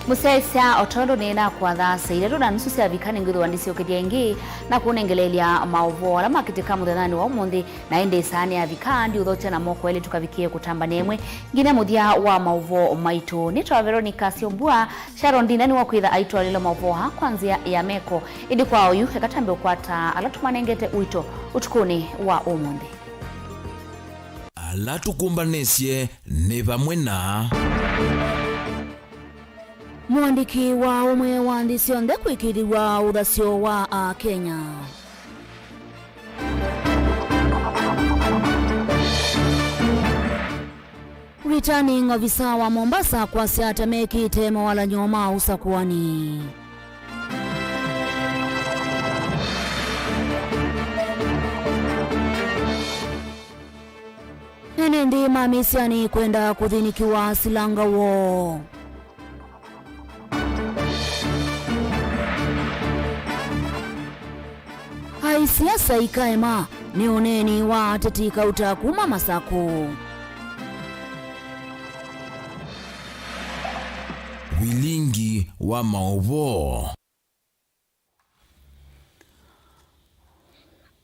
Musaisa otondo nena kwa dhasa ileto na nusu ya vikani ngudu wandisi okediengi na kunengelelia Mauvoo ala makitika mudhanani wa umundi na ende sahani ya vikandi udhocha na moko ele tukavikie kutamba nemwe ngine mudia wa Mauvoo maitu nitwa Veronicah SYOMBUA Sharon nani wa kuidha aitu alilo Mauvoo ha kwanzia ya meko idi kwa oyu hekatambe ukwata alatumanengete uito utukuni wa umundi alatukumbanesye ne bamwe na Mwandiki wa umwe wandisi onde kwikiriwa udasio wa Kenya. Returning officer wa Mombasa kwa siata meki tema wala nyoma usakuani. Nenendi mamisiani kwenda kudhinikiwa silanga wo. Siasa ikaema ni uneni wa tetika utakuma masaku. Vilingi wa Mauvoo.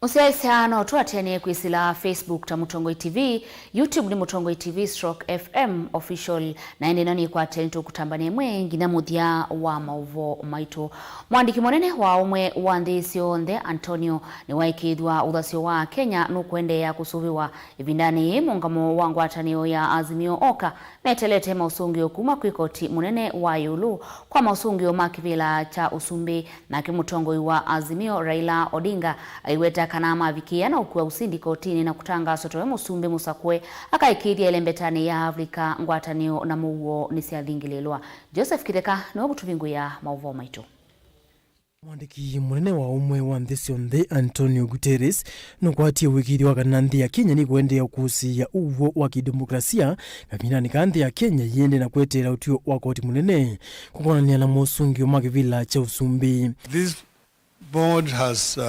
Usiaisiano tuatene kuisila Facebook ta Mutongoi TV, YouTube ni Mutongoi TV /FM official na ende nani kwa tentu kutambane mwengi na mudia wa Mauvoo maitu. Mwandiki monene wa umwe wandisio onde Antonio ni waikidwa udasio wa Kenya nukuende ya kusuviwa ibindani mungamo wangu atanio ya Azimio Oka metelete mausungio kuma kuikoti munene wa yulu kwa mausungio makivila cha usumbi na kimutongoi wa Azimio Raila Odinga aiweta kanama vikia na ukuwa usindi kotini na kutanga sotowe musumbi musakwe akaikidhi elembetani ya Afrika ngwatanio na Mauvoo nisiadhingililwa. Joseph Kideka na wabutuvingu ya Mauvoo maitu. Mwandiki munene wa umwe wa nthisi onthe Antonio Guterres nukwati wikiri wa kananthi ya Kenya ni kuende ya ukusi ya uvo wa kidemokrasia kapinani kanthi ya Kenya yende na kwetera utio wa koti munene kukonania na musungio makivila cha usumbi. This board has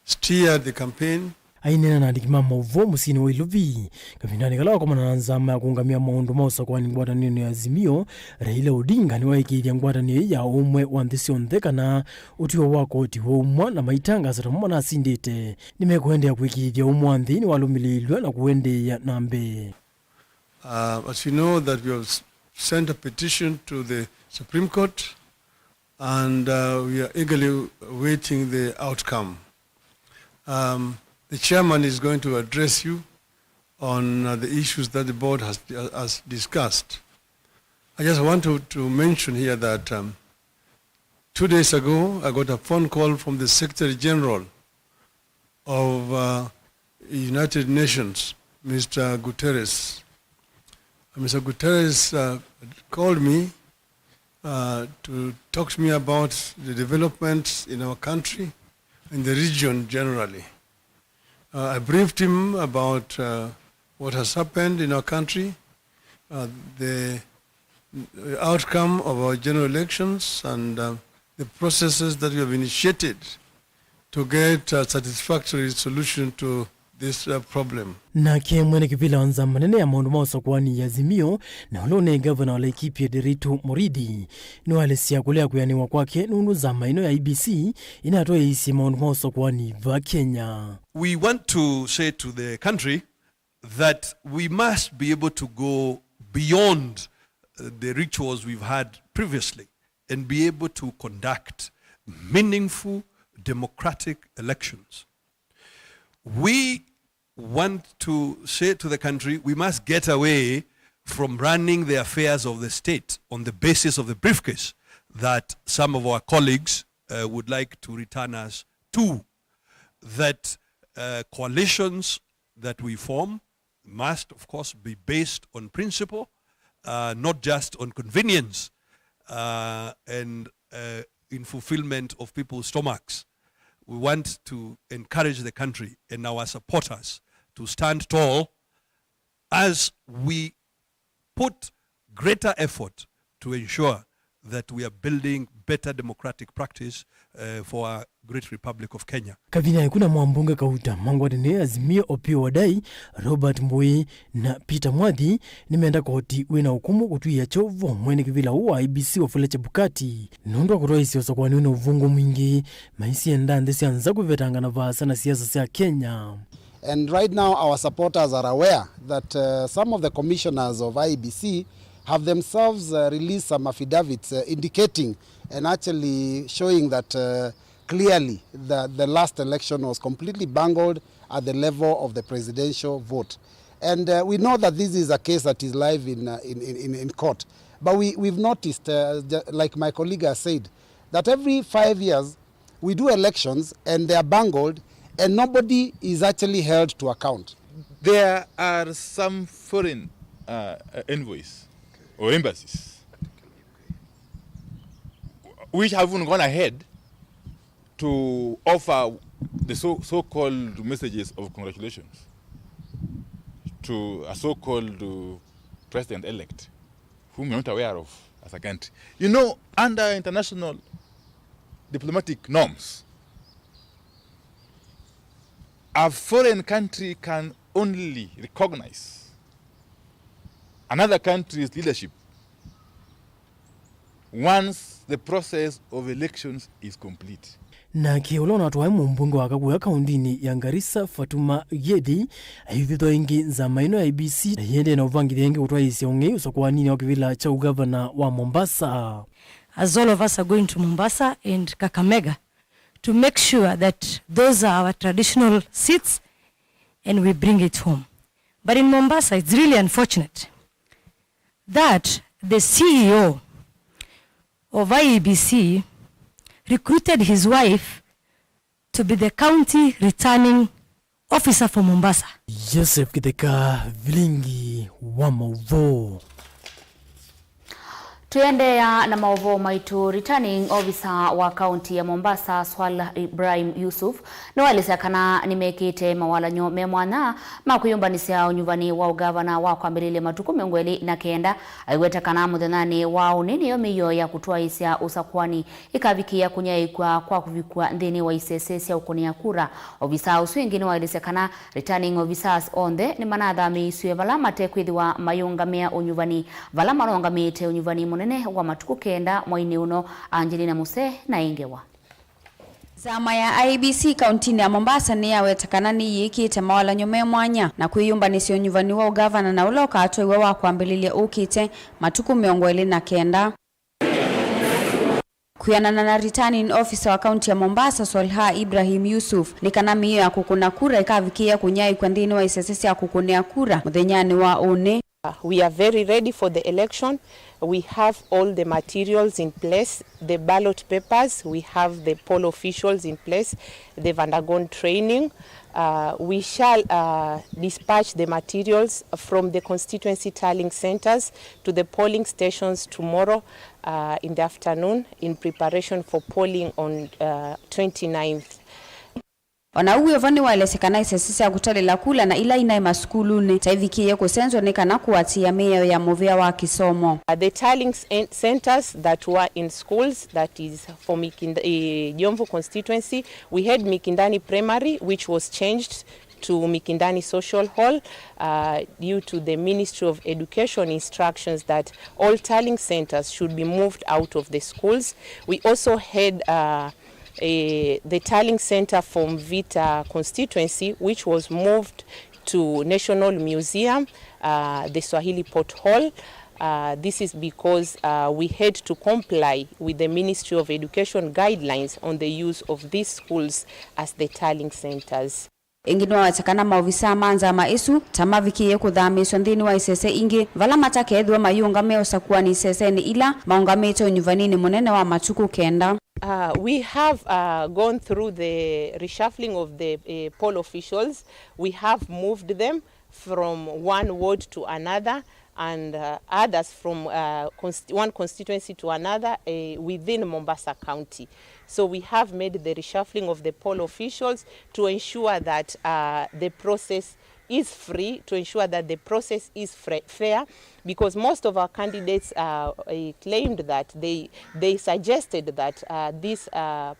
steered the campaign. Ainena na ndikima Mauvoo musini wa iluvi kapinani kalawa kwa mananzama ya kuungamia maundu mausa kwa ngwatanio ya Azimio Raila Odinga ni waikithia ngwatanio ya umwe wa nthisi onthe kana utio wa koti wa umwa na maitanga satamuma na asindite nimekuende ya kuikithia umwa nthini walumililwe na kuende ya nambe. As you know that we have sent a petition to the Supreme Court and we are eagerly awaiting the outcome. The chairman is going to address you on the issues that the board has discussed. I just want to mention here that 2 days ago, I got a phone call from the Secretary General of United Nations, Mr. Guterres. Mr. Guterres called me to talk to me about the developments in our country and the region generally. I briefed him about what has happened in our country, the outcome of our general elections, and the processes that we have initiated to get a satisfactory solution to this problem. Na mwene kivila wanza manene ya maundu mausa kwani ya Azimio na ulone governor wala ikipi ya Deritu Moridi ni wale siya kulea kuyaniwa kwake nunu za maino ya IBC inatoa isi maundu mausa kwani va Kenya. We want to say to the country that we must be able to go beyond the rituals we've had previously and be able to conduct meaningful democratic elections. We want to say to the country, we must get away from running the affairs of the state on the basis of the briefcase that some of our colleagues would like to return us to. That coalitions that we form must, of course, be based on principle, not just on convenience and in fulfillment of people's stomachs. We want to encourage the country and our supporters to stand tall as we put greater effort to ensure that we are building better democratic practice for our great Republic of Kenya. Kavina kuna mwambunge kauta mangwatene Azimio Opiyo Wadai, Robert Mbui na Peter Mwadhi nimeenda koti wina hukumu kutuia chovo mwene kivila uwa IBC Wafula Chebukati. Nondo kutoa isi wasakwani wina uvungu mwingi maisi enda ndesi anza kuvetanga na vasa na siasa sia Kenya. And right now our supporters are aware that some of the commissioners of IBC have themselves released some affidavits indicating and actually showing that clearly the last election was completely bungled at the level of the presidential vote. And we know that this is a case that is live in court. But we've noticed, like my colleague has said, that every 5 years we do elections and they are bungled and nobody is actually held to account. There are some foreign envoys or embassies which haven't gone ahead to offer the so-called messages of congratulations to a so-called president-elect, whom you're not aware of as a country. You know, under international diplomatic norms, a foreign country can only recognize another country's leadership once the process of elections is complete. Na kiolona watu waimu mbunge wakaguya kaundini ya Garissa Fatuma Yedi ahivito ingi za maino ya IBC na yende na uvangi yengi kutoa isi onge usakuwa nini wakivila cha ugavana wa Mombasa. As all of us are going to Mombasa and Kakamega to make sure that those are our traditional seats and we bring it home. But in Mombasa, it's really unfortunate that the CEO of IEBC recruited his wife to be the county returning officer for Mombasa. Joseph Kiteka, Vilingi wa Mauvoo. Tuende na Mauvoo maitu. Returning officer wa kaunti ya Mombasa Swal Ibrahim Yusuf no alisekana nimekite mawala nyo memwana makuyumbanisia unyuvani wa ugavana wa kwambilile matuku mengweli na kenda aiwetekana muthenani wa unini yomiyo ya kutoa isia usakwani ikavikia kunyaikwa kwa kuvikwa ndini wa isesesi ukunia kura. Ofisa uswingini wa alisekana returning officers onde ni manatha miisue valama tekwithiwa mayungamia unyuvani valama nongamite unyuvani munene wa matuku kenda mwaini uno. Angelina Muse na Ingewa. Zama ya IBC kauntini ya Mombasa ni yawetekana ni yikite mawala nyume mwanya na kuyumbanisio nyuvani wa ugavana na uloka atoiwe wa kuambililia ukite matuku miongweli na kenda. Kuyanana na returning officer wa kaunti ya Mombasa Swalha Ibrahim Yusuf ni kana miyo ya kukuna kura ikavikia kunyai kwa ndini wa isesesi ya kukunea kura mudhenyani wa une. We are very ready for the election. We have all the materials in place, the ballot papers, we have the poll officials in place, they've undergone training. We shall dispatch the materials from the constituency tallying centers to the polling stations tomorrow in the afternoon in preparation for polling on 29th. Wanauwe vani walesekana isesisi ya kutalila kula na ila ina maskuluni taivikie kusenzo nekana kuwatia meyo ya movea wa kisomo. The tallying centers that were in schools, that is for Jomvu constituency, we had Mikindani Primary, which was changed to Mikindani Social Hall due to the Ministry of Education instructions that all tallying centers should be moved out of the schools. We also had the tallying center from Vita constituency, which was moved to National Museum, the Swahili Port Hall. This is because we had to comply with the Ministry of Education guidelines on the use of these schools as the tallying centers. Ingino watakana maofisa manza maisu tamavikie kuthamiswa ndini wa isese ingi vala matakethwa mayungame osakuwa ni isese ni ila maungamete unyuvanini munene wa matuku kenda. We have gone through the reshuffling of the poll officials. We have moved them from one ward to another and others from one constituency to another within Mombasa County. So we have made the reshuffling of the poll officials to ensure that the process is free, to ensure that the process is fair, because most of our candidates claimed that they suggested that these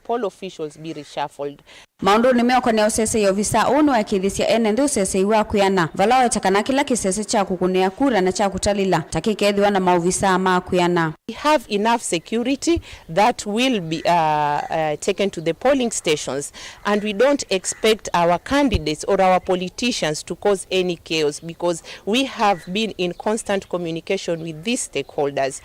poll officials be reshuffled. Maundu nimeoko ne usese yovisa ono akithisia ene ndu usese iwa kuyana vala wetakana kila kisese cha kukunea kura na cha kutalila takikethwa na mauvisa ma kuyana. We have enough security that will be taken to the polling stations, and we don't expect our candidates or our politicians to cause any chaos because we have been in constant communication with these stakeholders.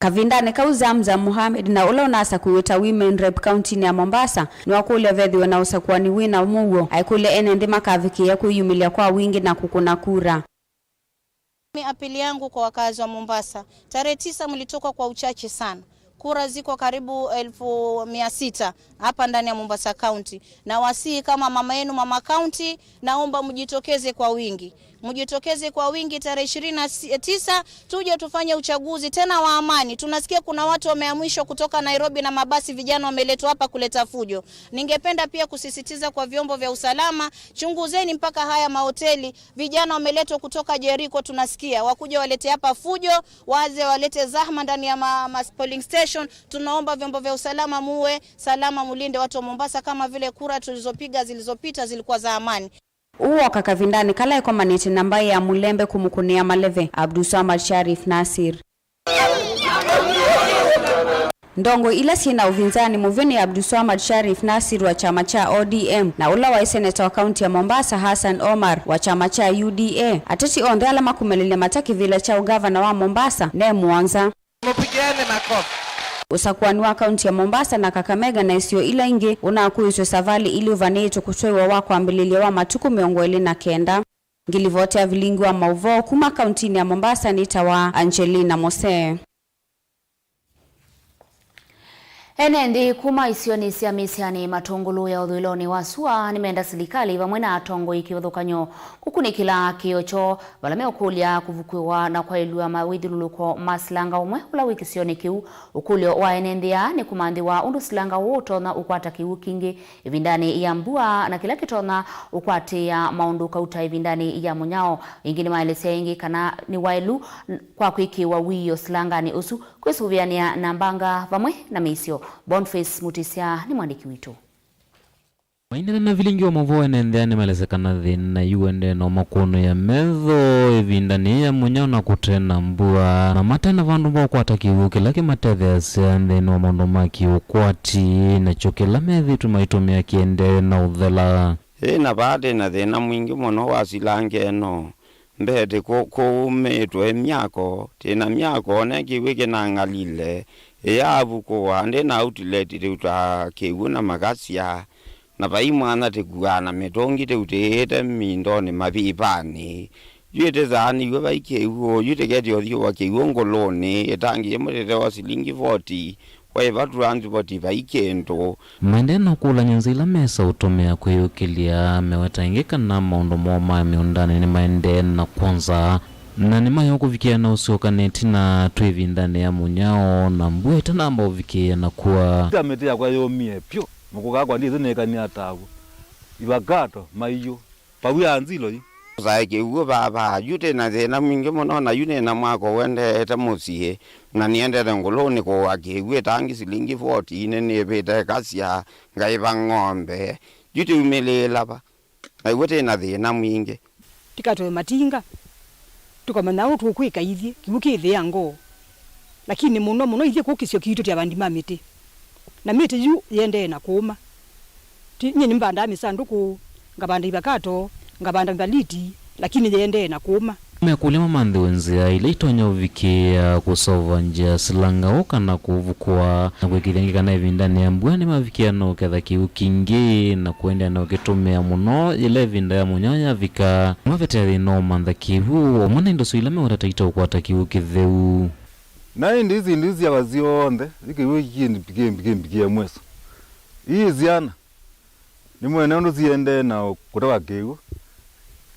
Kavindane kauzamza Muhammad na ula unasa kuyuta women rep county ya Mombasa ni wakule vedhiwe na usakuani wina Mauvoo aikule ene ndima kaviki ya kuyumilia kwa wingi na kukuna kura. Apili yangu kwa wakazi wa Mombasa, tarehe 9 mlitoka kwa uchache sana. Kura ziko karibu 1600 hapa ndani ya Mombasa County. Na wasii kama mama yenu mama county, naomba mjitokeze kwa wingi. Mjitokeze kwa wingi tarehe 29 tuje tufanye uchaguzi tena wa amani. Tunasikia kuna watu wameamrishwa kutoka Nairobi na mabasi vijana wameletwa hapa kuleta fujo. Ningependa pia kusisitiza kwa vyombo vya usalama, chunguzeni mpaka haya mahoteli. Vijana wameletwa kutoka Jericho tunasikia. Wakuja walete hapa fujo, waze walete zahma ndani ya polling station. Tunaomba vyombo vya usalama muwe salama, mulinde watu wa Mombasa kama vile kura tulizopiga zilizopita zilikuwa za amani. Uo kakavindani kala kwa maneti namba ya Mulembe kumukunia maleve Abdulsamad Sharif Nasir. Ndongo ila sina uvinzani muveni Abdulsamad Sharif Nasir wa chama cha ODM na ula wa seneta wa kaunti ya Mombasa Hassan Omar wa chama cha UDA. Atati ondala makumelele mataki vile cha ugavana wa Mombasa ne Mwanza. Mupigane makofi. Usakuani wa kaunti ya Mombasa na Kakamega na isio ila ingi unakuiswe savali ili uvaneito kutoiwa wako ambililia wa matuku 29. Ngilivotea Vilingi wa Mauvoo kuma kauntini ya Mombasa nitawa Angelina Mose. Enendi kuma isioni sia misiani matungulu ya udhuiloni wasua nimeenda silikali vamwena atongo ikiwathukanyo kukunikila kiocho valameo kulia kuvukwiwa na kwa ilua mawithiluluko masilanga umwe ula wiki sioni kiu ukulio wa enendia ni kumandhiwa undu silanga uto na ukwata kiu kingi ivindani ya mbua na kila kitona ukwati ya maundu kauta ivindani ya munyao ingini maelesea ingi kana ni wailu kwa kwiki wa wiyo silanga ni usu kwisuviania na mbanga vamwe na misio. Boniface Mutisia ni mwandiki witu. Mainene na Vilingi wa Mauvoo enendeani malezekana thina yuende no makono ya metho evindani ya munyao na kutena mbua na matena vandu mbao kwa takiwu kila kimatethea seandhe no maundu maki ukwati na chokela methi tumaitumia kiende na uthela. Na baade na thina mwingi muno wasilange no mbete kumetwe myako tena myako nekiwike na ngalile yabu kwa ande na outlet teuta keuna magasia na bai mwana tekuana metongi teutete mindone mabibani yete zani we bai keu yete geti odio wa keu ngolone etangi yemete wa silingi 40 kwa vatu transport bai kendo mandena kula nyanzila mesa utomea kuyukilia mewatangika na maundu moma miundani ni maendena kwanza na ni mayo kuvikia na usioka neti na tuivi ndani ya munyao na mbue tena ambao vikia na kuwa kametea kwa yo mie pyo mukuka kwa ndizi nekani atabu ibagato maiyo pabuya anzilo yi zaike ugo baba yute na thena mwingi muno na yune na mwako wende eta musie na niende ngoloni ko wakiwe tangi silingi 40 nene beta kasia ngaiba ng'ombe yute umelela ba aiwote na thena mwingi tikatoe matinga tukamana utu kwika ithie kibukithi yango lakini muno ithie kukisio kitu tia bandi mamiti na miti yu yende na kuma tinye nimbanda misanduku ngabanda ibakato ngabanda mbaliti lakini yende na kuma mekulima mandhi wenzia ile itonya uvikia kusova njia silanga uka na kuvukua na kwekithengika na evindani ya mbua ni mavikia na uketha kiu kingi na kuendea na ukitumia muno ile vinda ya munyanya vika mavetea no mandha kiu omwana indosu ilame watataita ukwata kiu kitheu na ndizi ya wazionde ikiwe kindi mweso hii ziana ni mwene ndo ziende na kutoka kiu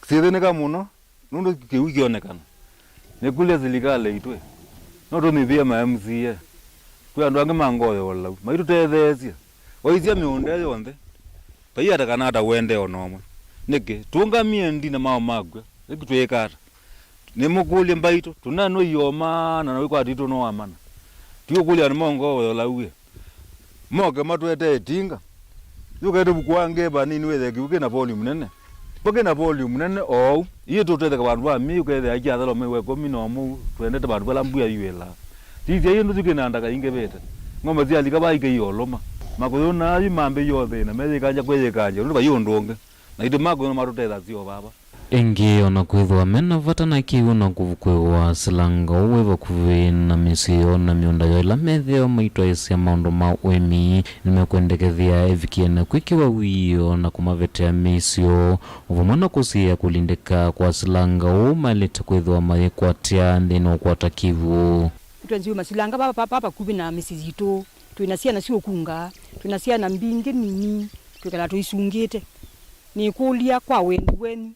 kisitheneka muno nundo kiwiki onekana nekule zilikale itwe noto mibia ma MCA kwa ndo ange mangoyo wala maitu tethesia waizia miunde yonde paiya takana ata wende onomwe neke tunga miendi na mao magwe ekitwekata ni mukuli mbaito tunano yoma na kwa tito no amana tiyo kuli ani mongo la uye moke matwete tinga yukete bukwange banini wethe kiuke na volume nene poke na volume nene o iye tutete ka bantu ami ukethe akia thalo mewe komino mu twendete bantu bala mbuya yuela tije yindu zikina ndaka ingebete ngoma zia likaba ike yoloma makoyo na imambe yothe na meze kanja kweye kanja ndo bayondonge na ito makoyo matuteta zio baba Engi ona kwithwa mena vatana kiu na kuvukwewa silanga uwe vakuvi na misio na miunda yoila metheo maitwa isi ya maundu ma uemi nimekwendekethia evikiena kwikiwa wio na kumavetea misio uvumana kusia kulindika kwa silanga umaleta kwithwa mayekwatia ndino kwata kivu Tuanziwe masilanga papa kubi na misizito tuinasia na sio kunga tuinasia na mbinge nini tukala tuisungite ni kulia kwa weni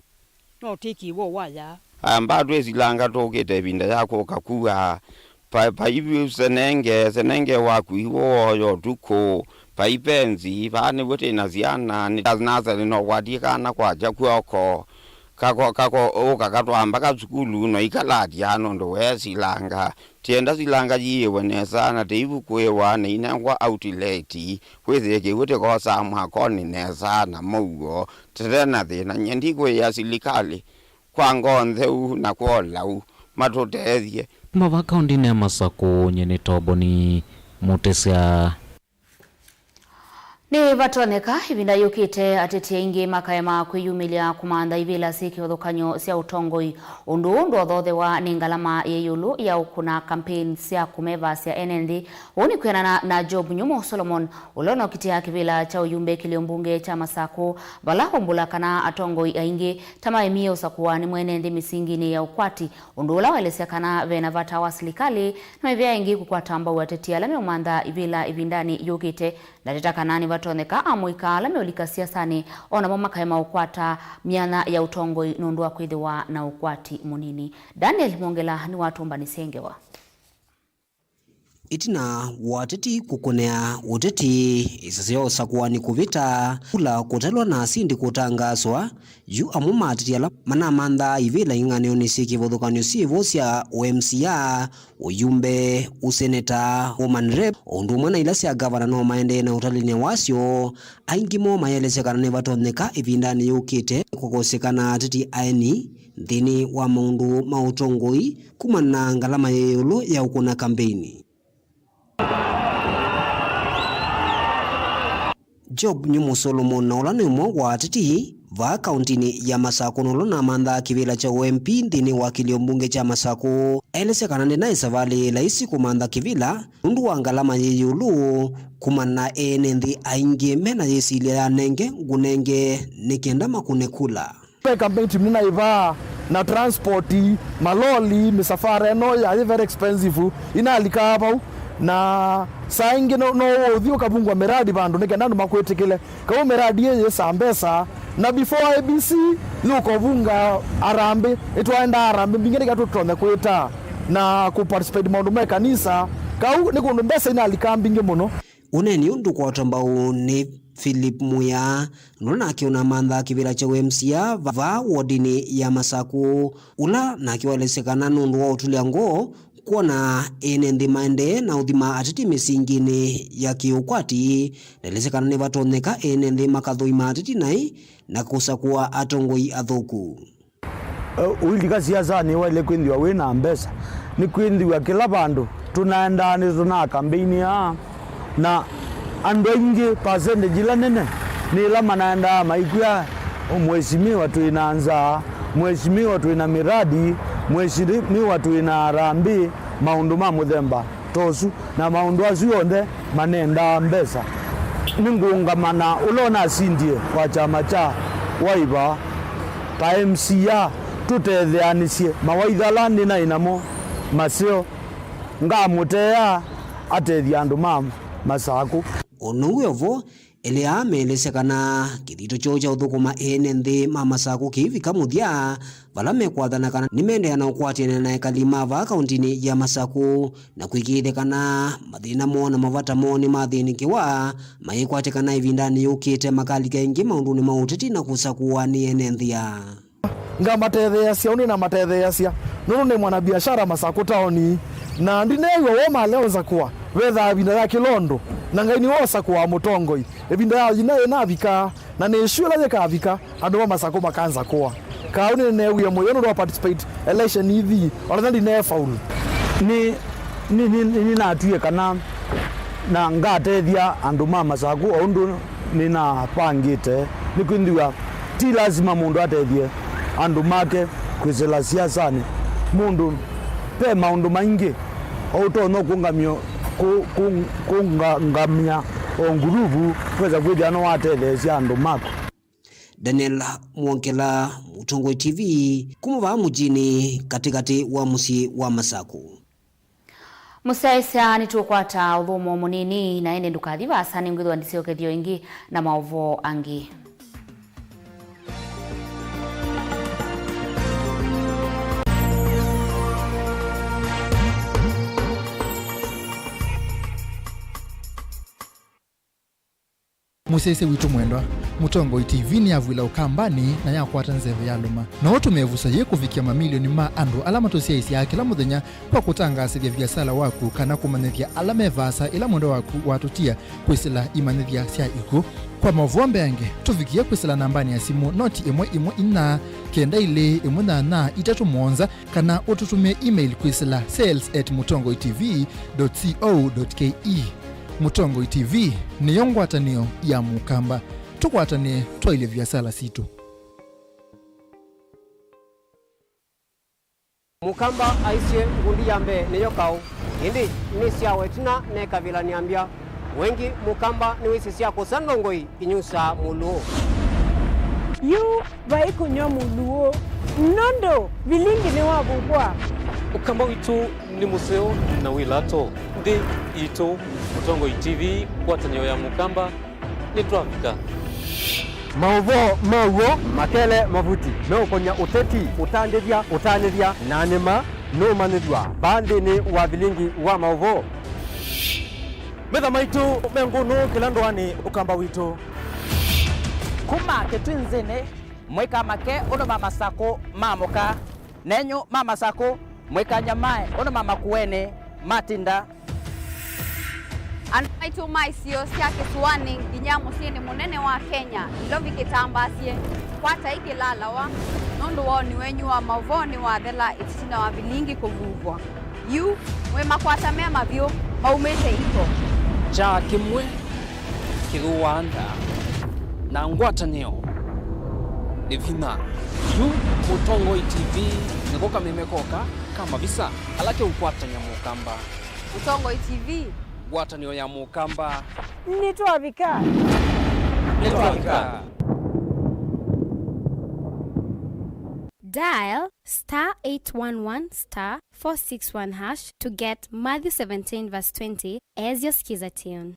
no teki wo waya amba silanga tokete binda yako kakua pa ibi senenge waku iwo yo tuko pa ipenzi bane wote naziana ni naza no wadika na kwa jakuoko kako kakatwamba ka skulu no ikalati ano ndo wesilanga tienda silanga yiwe nesana teibu kwewa ne inangwa outlet kwetheke wote ko samwa koni nesana Mauvoo tena thina nyendi kwe ya silikali kwa ngonthe na kwolau matutethie mavaka undine masako nyene toboni mutesia Ni vatoneka ivinda yukite atete ingi makayama kwiyumilia kumanda ivila siki uthukanyo sia utongoi undu othothe wa ningalama yeyulu ya ukuna campaign sia kumeva sia NND uni kwenana na Job Nyumo Solomon ulona kitia kivila cha uyumbe kiliombunge cha Masako valahumbula kana atongoi aingi tama emia usakuwa ni mwenende misingini ya ukwati undu ula walesia kana vena vata wasilikali na mevia ingi kukwatamba uatetia lame umanda ivila ivindani yukite na kanani vatoneka amuika lame ulika siasani ona momakayama ukwata miana ya utongoi nundua kwithiwa na ukwati munini. Daniel Mongela ni watumba nisengewa itina wateti kukonea uteti isasio sakuwa ni kuvita kula kutalwa na sindi kutangaswa yu amuma atitiala mana manda ivila ingane onisiki vodhukanyo sivo sia OMCA uyumbe useneta woman rep undu mwana ilasi ya gavana no maende na utalini wasio aingimo mayelesekana ne vatoneka ivindani yukite kukosekana atiti aini dhini wa maundu mautongoi kumana ngalama yeyolo ya ukuna kampeni. Job Nyumo Solomon na ulane umo wa titi va kauntini ya Masako nolona manda kivila cha OMP ndini wa kiliombunge cha Masako elese kanande na isavali laisi kumanda kivila undu wa ngalama yeyulu kumana enendi aingi mena yesile ya nenge ngunenge nikienda makunekula campaign team nina iva na transporti maloli misafara no ya very expensive inalika hapa na saingi no uthio kabungwa miradi bandu nikenda ndu makwetikile ka miradi ye sambesa na before ABC luko vunga arambe etwaenda arambe bingine gatu tonde kweta na ku participate maundu me kanisa ka ni kundu mbesa ina likambinge muno uneni undu kwa tambau ni Philip Muya nona akiona manda kivila cha UMCA va wodini ya Masako ula na akiwalesekana nundu wa utulia ngo kuona enendi maende na udhima atiti misingini ya kiukwati nelesekana ne vatoneka enendi makathui matiti nai na kusakuwa atongoi athuku uilika siasa ni wale kwindhiwa wina mbesa ni kwindhiwa kila bandu tunaenda ni tuna kampeni ya na andu aingi percentage ila nene ni ila manaenda maikuya mheshimiwa tuinaanza mheshimiwa tuina miradi mheshimiwa tuina rambi maundu ma muthemba tosu na maundu acio yonthe manenda mbesa ningungamana ulona asindie kwa chama cha Wiper ta MCA tutetheanisie mawaithala nina inamo masio ngamutea atethia andu ma Masako onuwevo ele amelesekana kithito cho cha uthukuma enenthi ma Masako kivika muthia vala mekwathana nimendeana ukwatiana na ekalima va kauntini ya Masako na kwikithekana mathina mona mavata moni mathinikiwa maikwatikana ivindani yukite makali kaingi maunduni mautiti na kusakuwa ni enenthia nga matethea cia uni na matethea cia nunu ni mwana biashara Masako taoni na ndineyo woma leo zakwa wetha binda ya Kilondo na ngaini wosa kwa Mutongoi ebinda ya inayo navika na ni shula je kavika andu wa Masako makanza kwa kauni ne uya moyo no participate election ithi ona ndi ne faul ni na atuye kana na ngatethia andu ma Masako ondu ni na pangite ni kwindiwa ti lazima mundu atethie andu make kwizela siasani mundu pe maundu maingi autono kungamio kungamia onguruvu kweza kwithia no watethesia andu mako. Daniel Mwongela, Mutongoi TV, kumuva mujini katikati wa musi wa Masako. Musaisa nitukwata uthumo munini na ene ndukathiva asani ngwithwa ndisio kethio ingi na Mauvoo angi. Musese witu mwendwa, Mutongoi TV ni avwila ukambani na yakwata nzeve ya luma. Na watu mevusa ye kufikia mamilioni ma andu alama tosia isi ya kila muthenya kwa kutangasithia biasala waku kana kumanithia alame vasa ila mwendo waku watutia kwisila imanithia sia iku. Kwa Mauvoo mbeange, tufikia kwisila nambani ya simu noti ina kenda ile na itatu mwonza kana ututumia email kwisila sales@mutongoitv.co.ke. Mutongoi TV ni yongwatanio ya mukamba. Tukwatanie twaile biasala situ. Mukamba aisye ngundi yambe niyo kau. Indi ni siawe tina ne kabila niambia. Wengi mukamba ni wisi siya kusandongoi inyusa muluo. Yu vai kunyo muluo. Nondo Vilingi ni wabukwa. Mukamba witu ni museo na wilato. Ndi ito Mutongoi TV kwatanio ya mukamba ni Twafika. Mauvoo makele mavuti no konya uteti utandithia nanima no manidwa bandi ni wa Vilingi wa Mauvoo. Metha maitu mengunu kilandwani ukamba witu kuma ketwinzene mweka make ono mama Masako mamoka nenyo mama Masako mweka nyamae ono mama kuene matinda Anaitu maisio siya kisuwani ginyamu sini munene wa Kenya ilovi kitambasie kwata iki lalawa nundu wao ni wenyu wa Mauvoo ni wa thela itisina wa Vilingi kuvuvwa yu mwe makwata mema vyo maumete ito cha kimwe kiruwanda na ngwatanio ni vina yu Mutongoi TV nikoka mimekoka kama visa alake ukwata nyamukamba Mutongoi TV ngwatanio ya mukamba ni Twafika. Dial *811*461# to get Matthew 17 verse 20 as your skiza tune.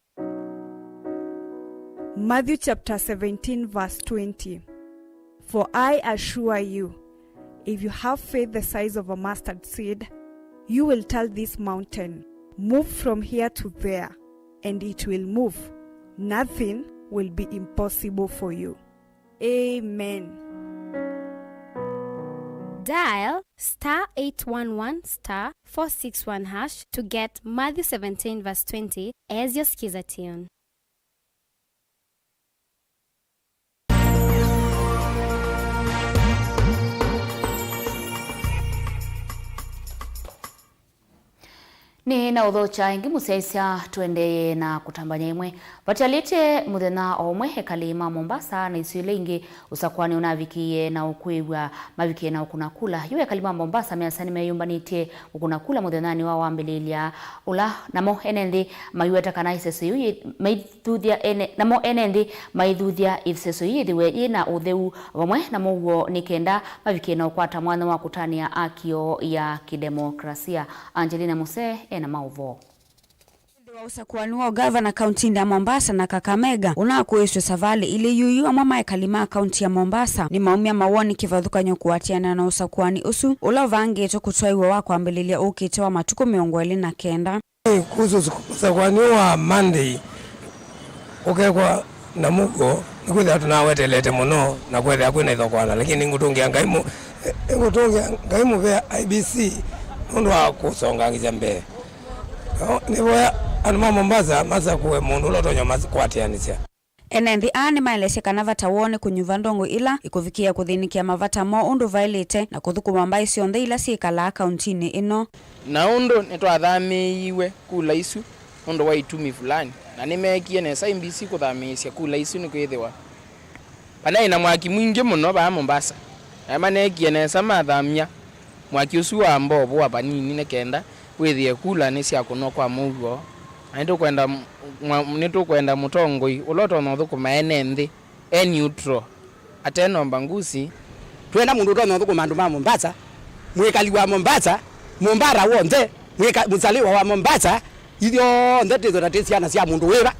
Matthew chapter 17 verse 20. For I assure you, if you have faith the size of a mustard seed, you will tell this mountain, move from here to there, and it will move. Nothing will be impossible for you. Amen. Dial *811*461# to get Matthew 17 verse 20 as your skiza tune. Ni na udhocha ingi musaisya tuendeye na kutambanya imwe. Vatalite muthena omwe hekalima Mombasa na isuile ingi usakwani unavikie na ukuigwa mavikie na ukunakula. Yu hekalima Mombasa miasani meyumbanitie ukunakula muthenani wa wambililia ula namo enendi mayueta kana iseso yu maithuthia namo enendi maithuthia iseso yu thiwe ina utheu vamwe namo uo nikenda mavikie na ukwata mwana wa kutania akio ya kidemokrasia. Angelina Muse na Mauvoo. Wa usakuani wa gavana kaunti ya Mombasa na Kakamega unakueswe savali ili yuyua mama ya kalima kaunti ya Mombasa ni maumia mawoni kivadhuka nyokuatiana na usakuani usu ulavange to kutwaiwa wako ambililia ukitewa matuko miongweli na kenda kuhusu usakuani wa Monday ukekwa na mugo nikuthi atu nawetelete muno na kwethe akwina ithokwana lakini ngutungi angaimu ngutunga ngaimu ve IBC mundu wa kusonga ngijambe nivoya anuma Mombasa masa kuwe mundu lotonyo kwatianisia enendi ani maelese kana vata wone kunyuva ndongo ila ikuvikia kuthinikia mavata mo undu vailite na kuthukuma mbai sionthe ila sikala akaunti-ini ino na undu nitwathamiiwe kula isu undu wa itumi fulani na nimekie nesa IBC kuthamisya kula isu ni kwithiwa pana ina mwaki mwingi muno ba Mombasa manekie nesa mathamia mwaki usu wa mbobo wa panini ne kenda withie kula ni cia kuno kwa Mauvoo nito kwenda mutongoi uloto no thukuma enenthi neutral ateno mbangusi twenda mundu to thukuma andu ma Mombasa mwikali wa Mombasa Mombara wonde muzaliwa wa Mombasa ithio ndetizo tatisiana cia mundu wira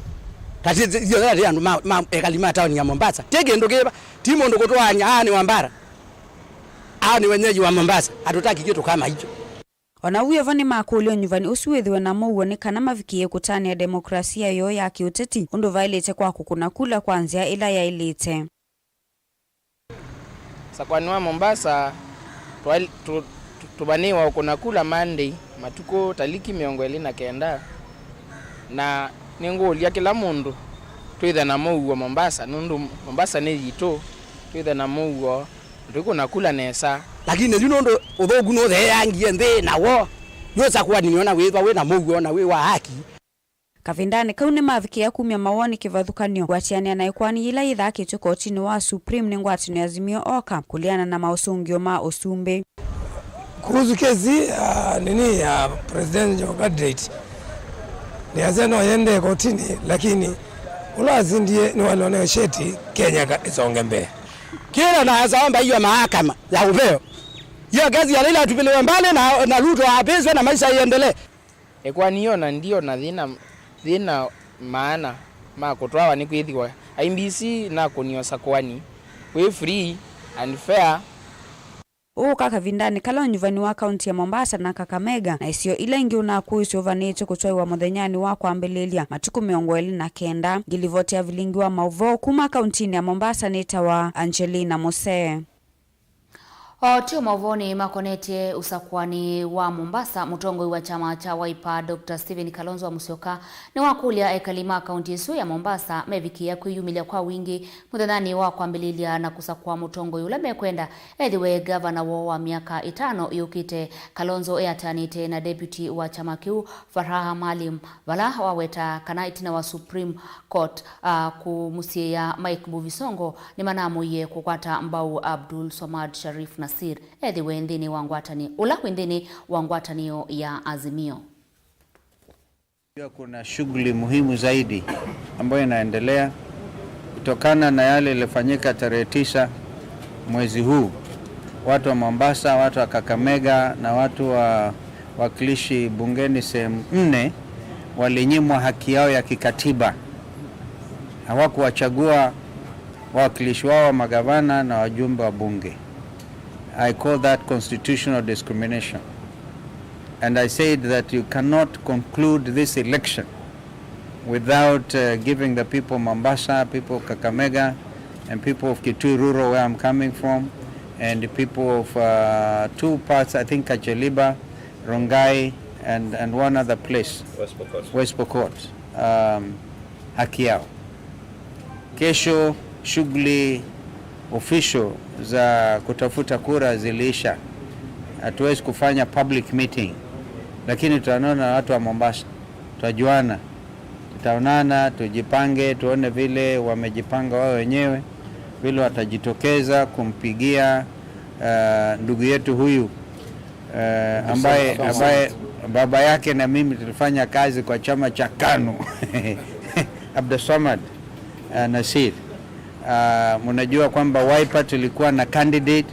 tatithio tati andu ma ekali ma town ya Mombasa tege ndukiba ti mundu kutwanya ni Wambara ni wenyeji wa Mombasa hatutaki kitu kama hicho. Ona uyo vani makulio nyuvani usuwithiwe na Mauvoo ni kana mavikie kutania demokrasia yo ya kiuteti undu vailite kwa kukuna kula kwanzia ila ya ilite. Sakwani wa Mombasa tubaniwa ukuna kula Monday matuko taliki 29 na ningulia kila mundu twithe na Mauvoo Mombasa nundu Mombasa ni yito twithe na Mauvoo tukuna kula nesa lakini yunondo uthogu no the yangie nthi nawo yosa kwa niona withwa wina Mauvoo na we wa haki kavindani kaune mavikia kumya mawoni kivathukanio gwatiania na ikwani ila ithakitwe kotini wa Supreme ni ngwatino Azimio oka kuliana na mausungio ma usumbe kuhusu kesi nini ya president Joe Gadret ni azeno yende kotini lakini ulazindie ni wanaone sheti Kenya isonge mbele kila na azaomba hiyo mahakama ya upeo hiyo kazi ya Raila tupiliwe mbali na Ruto apeswe na maisha iendelee ekwani hiyo na ndio na thina maana makutwawa ni kwithiwa IBC na kuniosa kwani we free and fair kaka vindani kala nyuvani wa kaunti ya Mombasa na Kakamega na isio ila ingi unakuisyo vanite kutwaiwa muthenyani wa kwambelilia matuku 29 gilivotia Vilingi wa Mauvoo kuma kauntini ya Mombasa nitawa Angelina Mose. Tio Mauvoo ni makonetie usakwani wa Mombasa mutongoi wa chama cha Wiper Dr. Stephen Kalonzo wa Musyoka ni wakulia ekalima kaunti isu ya Mombasa mevikia kuyumilia kwa wingi muthenani wa kwambililia na kusakwa mutongoi ula mekwenda edhiwe governor wa miaka 5 yukite Kalonzo atanite na deputy wa chama kiu Faraha Malim vala waweta kana itina wa Supreme Court kumusie ya Mike Buvisongo ni manamu ye kukwata Mbau Abdul Somad Sharif Nasir edhiwe ndini wangwatani ula kwindini wangwatanio ya Azimio. Kuna shughuli muhimu zaidi ambayo inaendelea kutokana na yale yalifanyika tarehe 9 mwezi huu. Watu wa Mombasa, watu wa Kakamega na watu wa wakilishi bungeni sehemu 4 walinyimwa haki yao ya kikatiba. Hawakuwachagua wawakilishi wao magavana na wajumbe wa bunge. I call that constitutional discrimination. And I said that you cannot conclude this election without giving the people of Mombasa, people of Kakamega, and people of Kitui Rural, where I'm coming from, and the people of 2 parts, I think Kacheliba, Rongai, and one other place, West Pokot, haki yao. Kesho shughuli official za kutafuta kura zilisha. Hatuwezi kufanya public meeting, lakini tutaonana na watu wa Mombasa, tutajuana, tutaonana, tujipange, tuone vile wamejipanga wao wenyewe, vile watajitokeza kumpigia ndugu yetu huyu ambaye baba yake na mimi tulifanya kazi kwa chama cha KANU Abdulsamad Nasir. Mnajua kwamba Wiper tulikuwa na candidate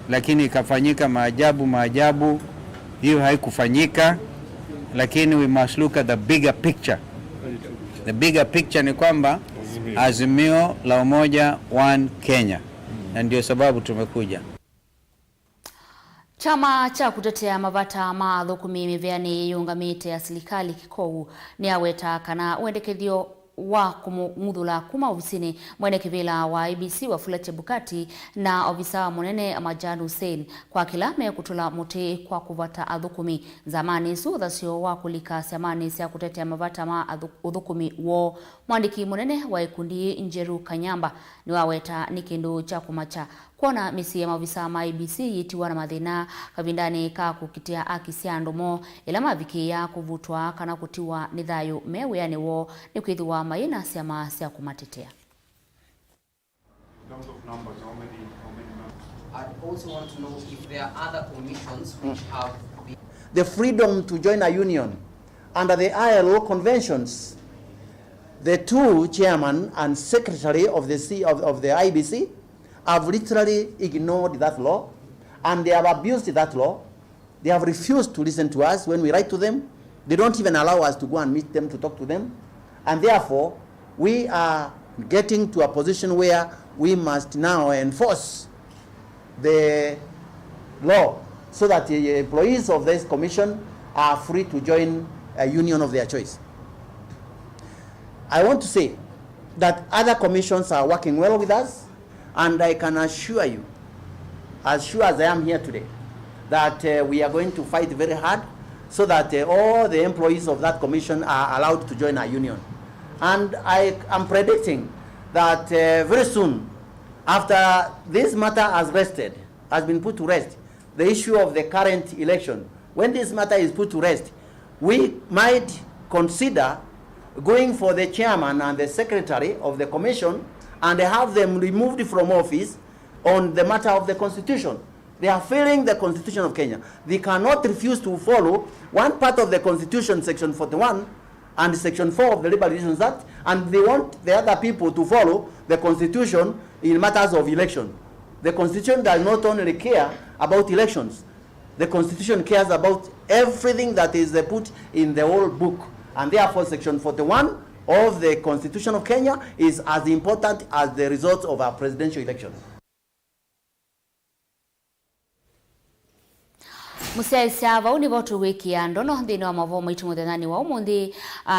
lakini ikafanyika maajabu. Hiyo haikufanyika, lakini we must look at the bigger picture. The bigger picture ni kwamba Azimio la Umoja One Kenya, na ndio sababu tumekuja. Chama cha kutetea mavata mathukumi miveani yungamite ya serikali kikou ni aweta kana wendekethio wa kumudhula kuma ofisini mwene kivila wa IBC wa Fula Chebukati na ofisa munene Majan Hussein kwa kilame kutula muti kwa kuvata adhukumi zamani suudha sio wa kulika samani sia kutetea mavata ma adhukumi wo mwandiki munene wa ikundi Njeru Kanyamba ni waweta nikindu cha kumacha kuona misi ya mavisa ma IBC yitiwa na madhina kavindani ka kukitia akisia ndomo ila maviki ya kuvutwa kana kutiwa nidhayo mewe yani wo ni kwithiwa maina siama sia kumatetea. I also want to know if there are other commissions which have the freedom to join a union under the ILO conventions. The two chairman and secretary of the IBC have literally ignored that law, and they have abused that law. They have refused to listen to us when we write to them. They don't even allow us to go and meet them to talk to them. And therefore, we are getting to a position where we must now enforce the law so that the employees of this commission are free to join a union of their choice. I want to say that other commissions are working well with us, and I can assure you, as sure as I am here today, that we are going to fight very hard so that all the employees of that commission are allowed to join our union. And I am predicting that very soon, after this matter has been put to rest, the issue of the current election, when this matter is put to rest, we might consider going for the chairman and the secretary of the commission and have them removed from office on the matter of the constitution. They are failing the constitution of Kenya. They cannot refuse to follow one part of the constitution, section 41 and section 4 of the Labor Relations Act, and they want the other people to follow the constitution in matters of election. The constitution does not only care about elections. The constitution cares about everything that is put in the whole book. And therefore, section 41 of the Constitution of Kenya is as important as the results of our presidential election. Musiaisia vauni votu wiki ya ndono dhini wa Mauvoo maitu mudhenani wa umundi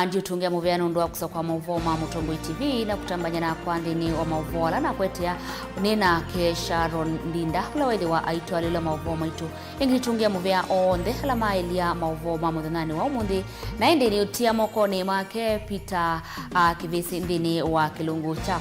ndio tungia muveano ndoa kusa kwa Mauvoo ma Mutongo TV na kutambanya na kwa dhini wa Mauvoo ala na kwetea nina ke Sharon Linda kula wede wa aitu alila Mauvoo maitu ingi tungia muvea onde ala maelia Mauvoo ma mudhenani wa umundi na indi ni utia moko ni make Peter kivisi dhini wa kilungu cha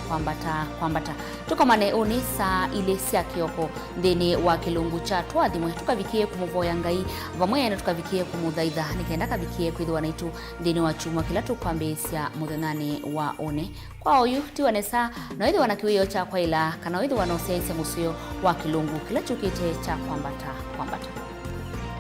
kwambata tukamane unisa ile sia kioko dhini wa kilungu cha tuadhimwe tukavikie kumuvo ya ngai vamwene tukavikie kumudhaidha nikenda kavikie kwithwa naitu ndini wa chuma kila tukwambisia muthenani wa one kwa oyu tiwanesa na withi wanakiwio cha kwa ila kana withi wanaosia musio wa kilungu kila chukite cha kwambata